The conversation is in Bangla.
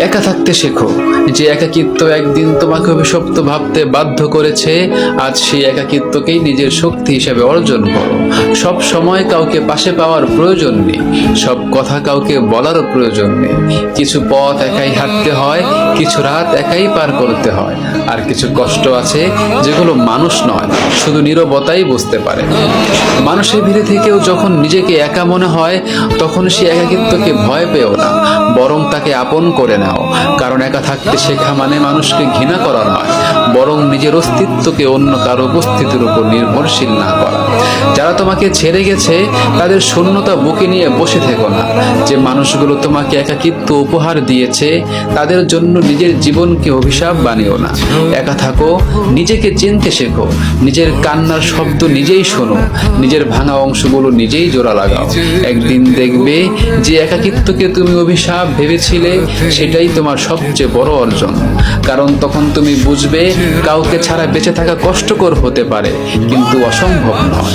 একা থাকতে শেখো। যে একাকিত্ব একদিন তোমাকে অভিশপ্ত ভাবতে বাধ্য করেছে, আজ সেই একাকিত্বকেই নিজের শক্তি হিসেবে অর্জন করো। সব সময় কাউকে পাশে পাওয়ার প্রয়োজন নেই, সব কথা কাউকে বলারও প্রয়োজন নেই। কিছু পথ একাই হাঁটতে হয়, কিছু রাত একাই পার করতে হয়, আর কিছু কষ্ট আছে যেগুলো মানুষ নয়, শুধু নীরবতাই বুঝতে পারে। মানুষের ভিড়ে থেকেও যখন নিজেকে একা মনে হয়, তখন সে একাকিত্বকে ভয় পেও না, বরং তাকে আপন করে নাও। কারণ একা থাকতে শেখা মানে মানুষকে ঘৃণা করা নয়, বরং নিজের অস্তিত্বকে অন্য কারো উপস্থিতির উপর নির্ভরশীল না করা। যারা তোমাকে ছেড়ে গেছে তাদের শূন্যতা বুকে নিয়ে বসে থেকো না। যে মানুষগুলো তোমাকে একাকিত্ব উপহার দিয়েছে তাদের জন্য নিজের জীবনকে অভিশাপ বানিও না। একা থাকো, নিজেকে চিনতে শেখো, নিজের কান্নার শব্দ নিজেই শোনো, নিজের ভাঙা অংশগুলো নিজেই জোড়া লাগাও। একদিন দেখবে যে একাকিত্বকে তুমি অভিশাপ ভেবেছিলে, সেটাই তোমার সবচেয়ে বড় অর্জন। কারণ তখন তুমি বুঝবে কাউকে ছাড়া বেঁচে থাকা কষ্টকর হতে পারে, কিন্তু অসম্ভব নয়।